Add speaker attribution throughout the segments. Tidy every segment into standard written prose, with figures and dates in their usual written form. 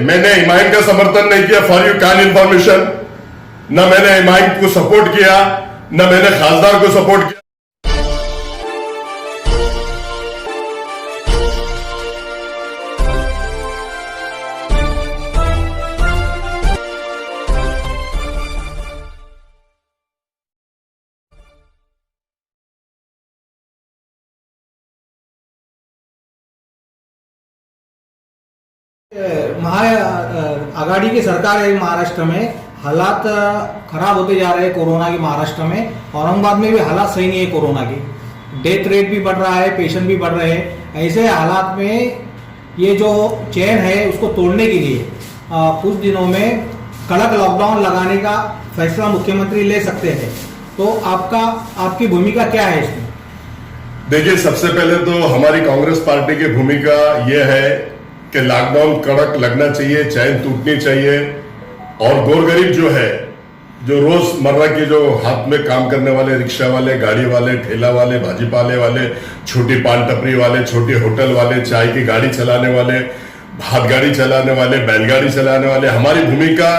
Speaker 1: मैंने हिमायन का समर्थन नहीं किया, फॉर यू काइंड इंफॉर्मेशन। न मैंने हिमायन को सपोर्ट किया, न मैंने खासदार को सपोर्ट किया।
Speaker 2: आघाड़ी की सरकार है महाराष्ट्र में, हालात खराब होते जा रहे हैं कोरोना के। महाराष्ट्र में औरंगाबाद में भी हालात सही नहीं है कोरोना की, डेथ रेट भी बढ़ रहा है, पेशेंट भी बढ़ रहे हैं। ऐसे हालात में ये जो चेन है उसको तोड़ने के लिए कुछ दिनों में कड़क लॉकडाउन लगाने का फैसला मुख्यमंत्री ले सकते हैं। तो आपकी भूमिका क्या है इसमें?
Speaker 1: देखिए, सबसे पहले तो हमारी कांग्रेस पार्टी की भूमिका यह है कि लॉकडाउन कड़क लगना चाहिए, चैन टूटनी चाहिए। और गोरगरीब जो है, जो रोजमर्रा के जो हाथ में काम करने वाले रिक्शा वाले, गाड़ी वाले, ठेला वाले, भाजीपाले वाले, छोटी पान टपरी वाले, छोटे होटल वाले, चाय की गाड़ी चलाने वाले, हाथ गाड़ी चलाने वाले, बैलगाड़ी चलाने वाले, हमारी भूमिका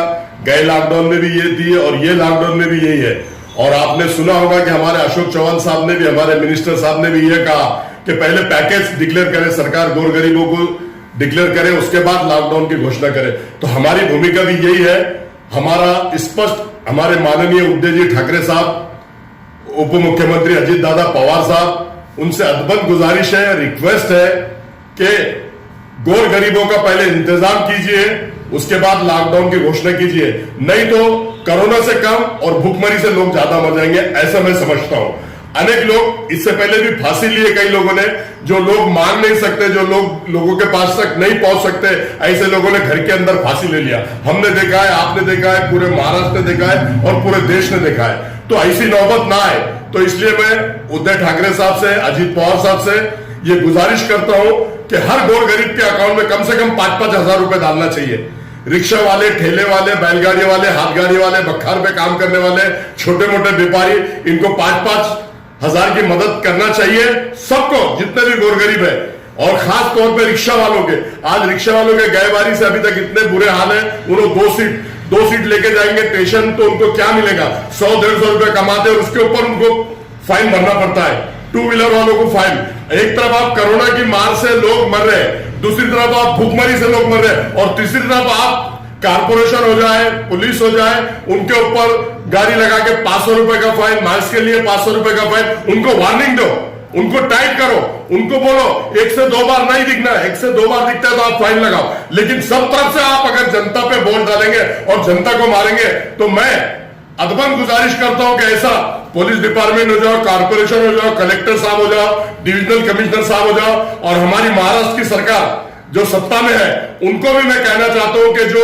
Speaker 1: गए लॉकडाउन में भी ये थी और ये लॉकडाउन में भी यही है। और आपने सुना होगा कि हमारे अशोक चौहान साहब ने भी, हमारे मिनिस्टर साहब ने भी ये कहा कि पहले पैकेज डिक्लेयर करे सरकार, गोरगरीबों को डिक्लेयर करे, उसके बाद लॉकडाउन की घोषणा करे। तो हमारी भूमिका भी यही है। हमारा स्पष्ट, हमारे माननीय उद्धव जी ठाकरे साहब, उप मुख्यमंत्री अजीत दादा पवार साहब, उनसे अद्भुत गुजारिश है, रिक्वेस्ट है कि गोर गरीबों का पहले इंतजाम कीजिए, उसके बाद लॉकडाउन की घोषणा कीजिए। नहीं तो कोरोना से कम और भूखमरी से लोग ज्यादा मर जाएंगे, ऐसा मैं समझता हूं। अनेक लोग इससे पहले भी फांसी लिए, कई लोगों ने, जो लोग मांग नहीं सकते, जो लोगों के पास तक नहीं पहुंच सकते, ऐसे लोगों ने घर के अंदर फांसी ले लिया। हमने देखा है, आपने देखा है, पूरे महाराष्ट्र ने देखा है और पूरे देश ने देखा है। तो ऐसी नौबत ना आए, तो इसलिए मैं उद्धव ठाकरे साहब से, अजीत पवार साहब से ये गुजारिश करता हूं कि हर गोर गरीब के अकाउंट में कम से कम 5-5 हजार रुपए डालना चाहिए। रिक्शा वाले, ठेले वाले, बैलगाड़ी वाले, हाथ गाड़ी वाले, बखार पे काम करने वाले, छोटे मोटे व्यापारी, इनको 5-5 हजार की मदद करना चाहिए सबको, जितने भी गोरगरीब है। और खास तौर पे रिक्शा वालों के, आज रिक्शा वालों के गए बारी से अभी तक इतने बुरे हाल है। उन्होंने दो सीट लेके जाएंगे स्टेशन, तो उनको क्या मिलेगा? 100-150 रुपए कमाते हैं और उसके ऊपर उनको फाइन भरना पड़ता है। 2 व्हीलर वालों को फाइन। एक तरफ आप कोरोना की मार से लोग मर रहे हैं, दूसरी तरफ आप भूखमरी से लोग मर रहे हैं, और तीसरी तरफ आप कारपोरेशन हो जाए, पुलिस हो जाए, उनके ऊपर गाड़ी लगा के 500 रुपए का फाइन, मास्क के लिए 500 रुपए का फाइन। उनको वार्निंग दो, उनको टाइट करो, उनको बोलो 1 से 2 बार नहीं दिखना है, 1 से 2 बार दिखता है तो आप फाइन लगाओ। लेकिन सब तरफ से आप अगर जनता पे वोट डालेंगे और जनता को मारेंगे, तो मैं अदबन गुजारिश करता हूं कि ऐसा पुलिस डिपार्टमेंट हो जाओ, कारपोरेशन हो जाओ, कलेक्टर साहब हो जाओ, डिविजनल कमिश्नर साहब हो जाओ, और हमारी महाराष्ट्र की सरकार जो सत्ता में है, उनको भी मैं कहना चाहता हूं कि जो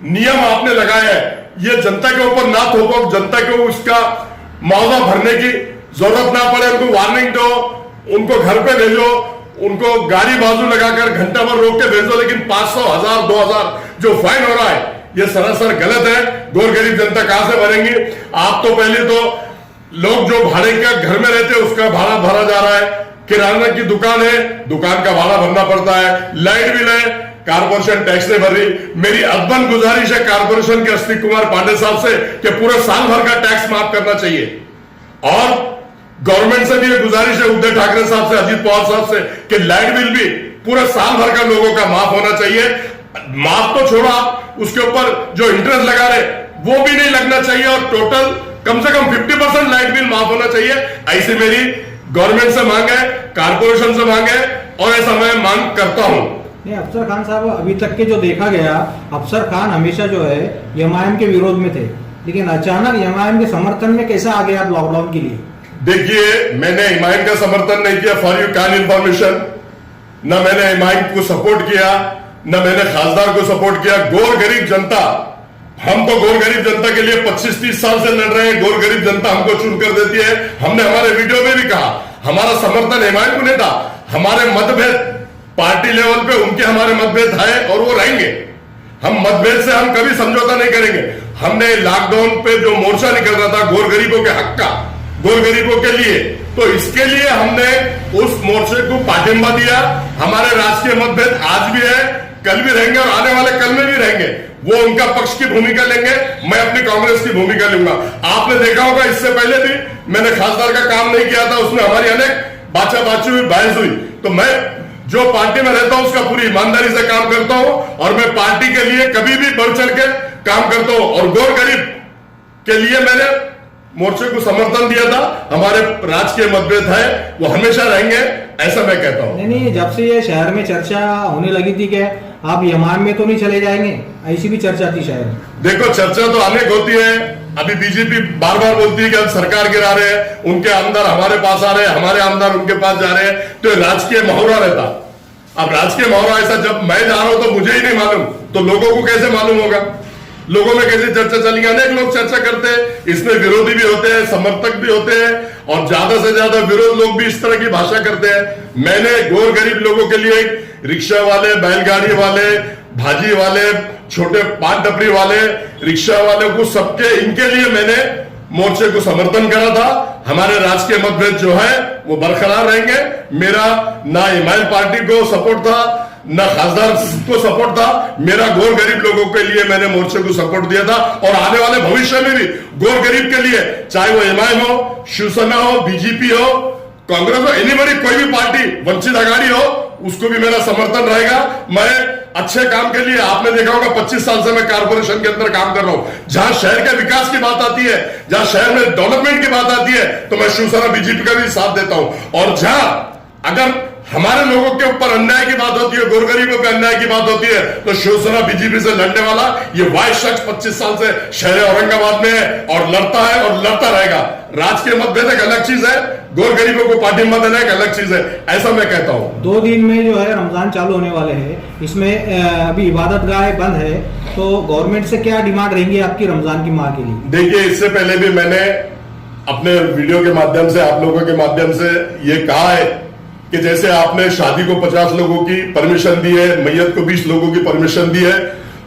Speaker 1: नियम आपने लगाए हैं, ये जनता के ऊपर ना थोपो, जनता को उसका मुआवजा भरने की जरूरत ना पड़े। उनको वार्निंग दो, उनको घर पे भेजो, उनको गाड़ी बाजू लगाकर घंटा भर रोक के भेजो। लेकिन 500, 1000, 2000 जो फाइन हो रहा है, ये सरासर गलत है। गोर गरीब जनता कहां से भरेंगी? आप तो पहले तो लोग जो भाड़े का घर में रहते हैं उसका भाड़ा भरा जा रहा है, किराना की दुकान है, दुकान का भाड़ा भरना पड़ता है, लाइट बिल है, कारपोरेशन टैक्स नहीं भर रही। मेरी अदबन गुजारिश है कारपोरेशन के अस्तिक कुमार पांडे साहब से कि पूरे साल भर का टैक्स माफ करना चाहिए। और गवर्नमेंट से भी ये गुजारिश है, उद्धव ठाकरे साहब से, अजीत पवार साहब से, कि लाइट बिल भी पूरे साल भर का लोगों का माफ होना चाहिए। माफ तो छोड़ो, आप उसके ऊपर जो इंटरेस्ट लगा रहे वो भी नहीं लगना चाहिए, और टोटल कम से कम 50% लाइट बिल माफ होना चाहिए। ऐसी मेरी गवर्नमेंट से मांग है, कारपोरेशन से मांग है, और ऐसा मैं मांग करता हूं।
Speaker 2: नहीं, अफसर खान साहब, अभी तक के जो देखा गया, अफसर खान हमेशा जो है एमआईएम के विरोध में थे, लेकिन अचानक एमआईएम के समर्थन में कैसे आ गए आप लॉकडाउन के लिए?
Speaker 1: देखिए, मैंने एमआईएम का समर्थन नहीं किया, फॉर यू काइंड इंफॉर्मेशन। न मैंने एमआईएम को सपोर्ट किया, न मैंने खासदार को सपोर्ट किया। गोर गरीब जनता, हम तो गोर गरीब जनता के लिए 25-30 साल से लड़ रहे हैं। गोर गरीब जनता हमको चुनकर देती है। हमने हमारे वीडियो में भी कहा, हमारा समर्थन एमआईएम को नहीं था। हमारे मतभेद पार्टी लेवल पे, उनके हमारे मतभेद है और वो रहेंगे। हम मतभेद से हम कभी समझौता नहीं करेंगे। हमने लॉकडाउन पे जो मोर्चा निकल रहा था गोर गरीबों के हक का, गोर गरीबों के लिए, तो इसके लिए हमने उस मोर्चे को पाठिंबा दिया। हमारे राजकीय मतभेद आज भी है, कल भी रहेंगे और आने वाले कल में भी रहेंगे, वो उनका पक्ष की भूमिका लेंगे, मैं अपनी कांग्रेस की भूमिका लूंगा। आपने देखा होगा इससे पहले भी मैंने खासदार का काम नहीं किया था, उसमें हमारी अनेक बाचा बाची हुई, बहस हुई। तो मैं जो पार्टी में रहता हूं उसका पूरी ईमानदारी से काम करता हूं और मैं पार्टी के लिए कभी भी बढ़ चढ़ के काम करता हूं और गोर गरीब के लिए मैंने मोर्चे को समर्थन दिया था। हमारे राजकीय मतभेद है वो हमेशा रहेंगे, ऐसा मैं कहता हूं।
Speaker 2: नहीं, जब से ये शहर में चर्चा होने लगी थी कि आप यमान में तो नहीं चले जाएंगे, ऐसी भी चर्चा थी शहर में।
Speaker 1: देखो चर्चा तो अनेक होती है, अभी बीजेपी बार बार बोलती है कि हम सरकार गिरा रहे हैं, उनके आमदार हमारे पास आ रहे हैं, हमारे आमदार उनके पास जा रहे हैं, तो राजकीय मुहावरा रहता। अब राजकीय मुहावरा ऐसा जब मैं जा रहा हूं तो मुझे ही नहीं मालूम, तो लोगों को कैसे मालूम होगा? लोगों में कैसे चर्चा चलेगी? अनेक लोग चर्चा करते हैं, इसमें विरोधी भी होते हैं, समर्थक भी होते हैं और ज्यादा से ज्यादा विरोध लोग भी इस तरह की भाषा करते हैं। मैंने गोर गरीब लोगों के लिए रिक्शा वाले, बैलगाड़ी वाले, भाजी वाले, छोटे पान टपरी वाले, रिक्शा वाले को सबके इनके लिए मैंने मोर्चे को समर्थन करा था। हमारे राजकीय मतभेद जो है वो बरकरार रहेंगे। मेरा ना इमाइल पार्टी को सपोर्ट था ना खासदार को सपोर्ट था, मेरा गोर गरीब लोगों के लिए मैंने मोर्चे को सपोर्ट दिया था और आने वाले भविष्य में भी गोर गरीब के लिए, चाहे वो एमआईएम हो, शिवसेना हो, बीजेपी हो, कांग्रेस हो, एनीबडी, कोई भी पार्टी, वंचित आघाड़ी हो, उसको भी मेरा समर्थन रहेगा। मैं अच्छे काम के लिए, आपने देखा होगा 25 साल से मैं कारपोरेशन के अंदर काम कर रहा हूं। जहां शहर के विकास की बात आती है, जहां शहर में डेवलपमेंट की बात आती है, तो मैं शिवसेना बीजेपी का भी साथ देता हूं। और जहां अगर हमारे लोगों के ऊपर अन्याय की बात होती है, गोर गरीबों पे अन्याय की बात होती है, तो शिवसेना बीजेपी से लड़ने वाला ये वाइस शख्स 25 साल से शहर औरंगाबाद में है और लड़ता है और लड़ता रहेगा। राजकीय मतभेद एक अलग चीज है, गोर गरीबों को पार्टी मत देना एक अलग चीज है, ऐसा मैं कहता हूँ।
Speaker 2: 2 दिन में जो है रमजान चालू होने वाले हैं, इसमें अभी इबादत गाह बंद है, तो गवर्नमेंट से क्या डिमांड रहेंगी आपकी रमजान की माह के लिए?
Speaker 1: देखिए, इससे पहले भी मैंने अपने वीडियो के माध्यम से, आप लोगों के माध्यम से ये कहा है कि जैसे आपने शादी को 50 लोगों की परमिशन दी है, मैयत को 20 लोगों की परमिशन दी है,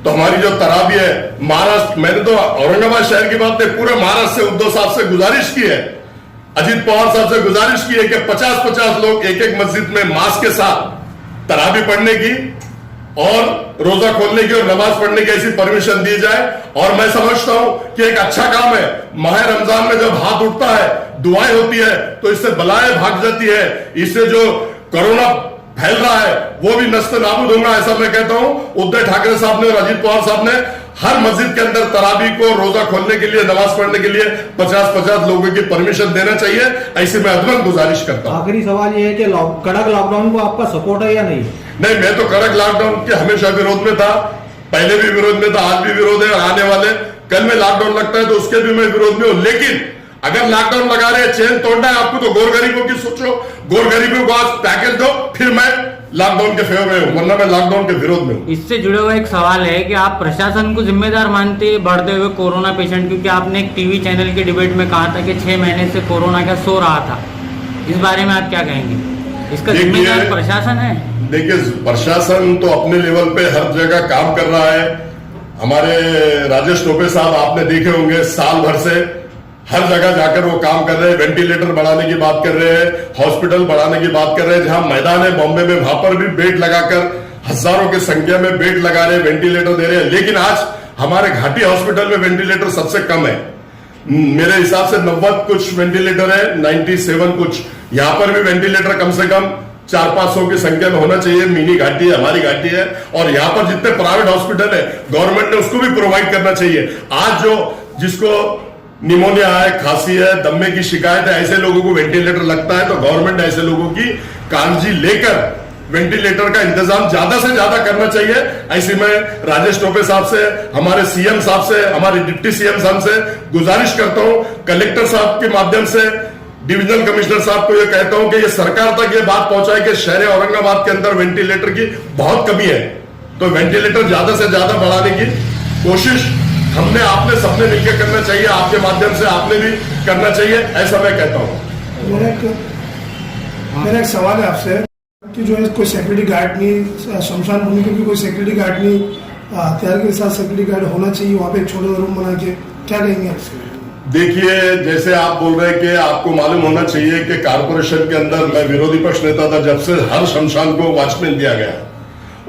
Speaker 1: तो हमारी जो तरावी है महाराष्ट्र, मैंने तो औरंगाबाद शहर की बात नहीं, पूरे महाराष्ट्र से उद्धव साहब से गुजारिश की है, अजीत पवार साहब से गुजारिश की है कि 50-50 लोग एक एक मस्जिद में मास्क के साथ तरावी पढ़ने की और रोजा खोलने की और नमाज पढ़ने की ऐसी परमिशन दी जाए। और मैं समझता हूं कि एक अच्छा काम है, माह रमजान में जब हाथ उठता है, दुआएं होती है, तो इससे बलाएं भाग जाती है, इससे जो कोरोना फैल रहा है वो भी नष्ट नाबूद होगा, ऐसा मैं कहता हूं। उद्धव ठाकरे साहब ने और अजीत पवार साहब ने हर मस्जिद के अंदर तरावी को, रोजा खोलने के लिए, नमाज पढ़ने के लिए 50-50 लोगों की परमिशन देना चाहिए, ऐसी मैं अदमन गुजारिश करता हूं।
Speaker 2: आखिरी सवाल ये है कि कड़क लॉकडाउन को आपका सपोर्ट है या नहीं?
Speaker 1: नहीं, मैं तो कड़क लॉकडाउन के हमेशा विरोध में था, पहले भी विरोध में था, आज भी विरोध है, आने वाले कल में लॉकडाउन लगता है तो उसके भी मैं विरोध में हूं। लेकिन अगर लॉकडाउन लगा रहे, चेन तोड़ना है आपको, तो गोर गरीबों की सोचो, गोर गरीबों को आज पैकेज दो, फिर मैं लॉकडाउन के फेवर में हूं, वरना मैं लॉकडाउन के विरोध में हूं।
Speaker 3: इससे जुड़ा हुआ एक सवाल है कि आप प्रशासन को जिम्मेदार मानते हैं बढ़ते हुए कोरोना पेशेंट, क्योंकि आपने एक टीवी चैनल के डिबेट में कहा था कि 6 महीने से कोरोना का सो रहा था, इस बारे में आप क्या कहेंगे? इसका जिम्मेदार प्रशासन है? देखिए,
Speaker 1: प्रशासन तो अपने लेवल पे हर जगह काम कर रहा है। हमारे राजेश टोपे साहब आपने देखे होंगे, साल भर से हर जगह जाकर वो काम कर रहे हैं, वेंटिलेटर बढ़ाने की बात कर रहे हैं, हॉस्पिटल बढ़ाने की बात कर रहे हैं। जहां मैदान है बॉम्बे में, वहां पर भी बेड लगाकर हजारों की संख्या में बेड लगा रहे हैं, वेंटिलेटर दे रहे हैं। लेकिन आज हमारे घाटी हॉस्पिटल में वेंटिलेटर सबसे कम है, मेरे हिसाब से 90 कुछ वेंटिलेटर है, 97 कुछ। यहां पर भी वेंटिलेटर कम से कम 400-500 की संख्या में होना चाहिए। मिनी घाटी है, हमारी घाटी है, और यहां पर जितने प्राइवेट हॉस्पिटल है गवर्नमेंट ने उसको भी प्रोवाइड करना चाहिए। आज जो जिसको निमोनिया है, खांसी है, दम्मे की शिकायत है, ऐसे लोगों को वेंटिलेटर लगता है, तो गवर्नमेंट ऐसे लोगों की काळजी लेकर वेंटिलेटर का इंतजाम ज्यादा से ज्यादा करना चाहिए। ऐसी मैं राजेश टोपे साहब से, हमारे सीएम साहब से, हमारे डिप्टी सीएम साहब से गुजारिश करता हूं, कलेक्टर साहब के माध्यम से डिविजनल कमिश्नर साहब को यह कहता हूं कि ये सरकार तक ये बात पहुंचाए कि शहर औरंगाबाद के अंदर वेंटिलेटर की बहुत कमी है, तो वेंटिलेटर ज्यादा से ज्यादा बढ़ाने की कोशिश हमने, आपने, सबने मिलकर करना चाहिए। आपके माध्यम से आपने भी करना चाहिए, ऐसा मैं कहता हूं।
Speaker 4: मेरा एक सवाल है आपसे कि जो है कोई सिक्योरिटी गार्ड नहीं, शमशान भूमि की भी कोई सिक्योरिटी गार्ड नहीं, हथियार के साथ सिक्योरिटी गार्ड होना चाहिए, वहां पे एक छोटा रूम बना के, क्या कहेंगे आपसे?
Speaker 1: देखिए, जैसे आप बोल रहे हैं कि आपको मालूम होना चाहिए कि कारपोरेशन के अंदर मैं विरोधी पक्ष नेता था जब से हर शमशान को वॉचमैन दिया गया,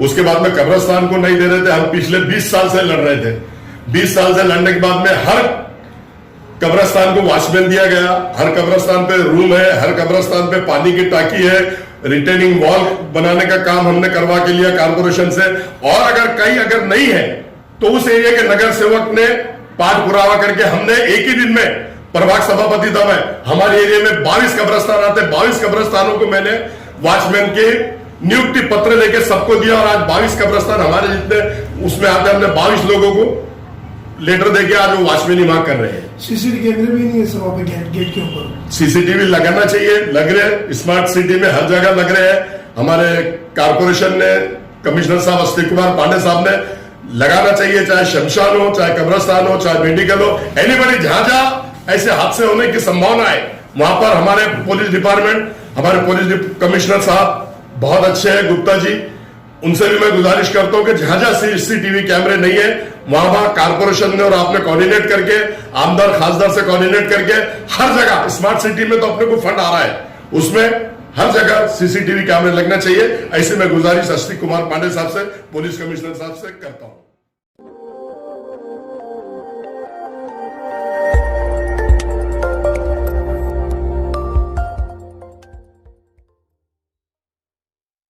Speaker 1: उसके बाद में कब्रिस्तान को नहीं दे रहे थे। हम पिछले 20 साल से लड़ रहे थे। 20 साल से लड़ने के बाद में हर कब्रिस्तान को वॉचमैन दिया गया, हर कब्रिस्तान पे रूम है, हर कब्रिस्तान पे पानी की टाकी है, रिटेनिंग वॉल बनाने का काम हमने करवा के लिया कारपोरेशन से। और अगर नहीं है तो उस एरिया के नगर सेवक ने पाठ पुरावा करके हमने एक ही दिन में, प्रभाग सभापति था मैं, हमारे एरिया में 22 कब्रिस्तान आते, 22 कब्रिस्तानों को मैंने वॉचमैन के नियुक्ति पत्र लेके सबको दिया। और आज 22 कब्रिस्तान हमारे जितने उसमें आते, हमने 22 लोगों को लेटर देके आज वो वॉचमैन वहां कर रहे हैं।
Speaker 4: सीसीटीवी कैमरे भी नहीं है सर वहाँ पे गेट के ऊपर?
Speaker 1: सीसीटीवी लगाना चाहिए, लग रहे हैं स्मार्ट सिटी में हर जगह लग रहे हैं। हमारे कारपोरेशन ने, कमिश्नर साहब अस्तिक कुमार पांडे साहब ने लगाना चाहिए, चाहे शमशान हो, चाहे कब्रिस्तान हो, चाहे मेडिकल हो, एनीबडी जहां जहां ऐसे हादसे होने की संभावना है वहां पर हमारे पुलिस डिपार्टमेंट, हमारे पुलिस कमिश्नर साहब बहुत अच्छे हैं, गुप्ता जी, उनसे भी मैं गुजारिश करता हूं कि जहां जहां सीसीटीवी कैमरे नहीं है वहां कारपोरेशन ने और आपने कोऑर्डिनेट करके, आमदार खासदार से कोऑर्डिनेट करके हर जगह, स्मार्ट सिटी में तो अपने को फंड आ रहा है, उसमें हर जगह सीसीटीवी कैमरे लगना चाहिए। ऐसे मैं गुजारिश अस्तिक कुमार पांडे साहब से, पुलिस कमिश्नर साहब से करता हूं।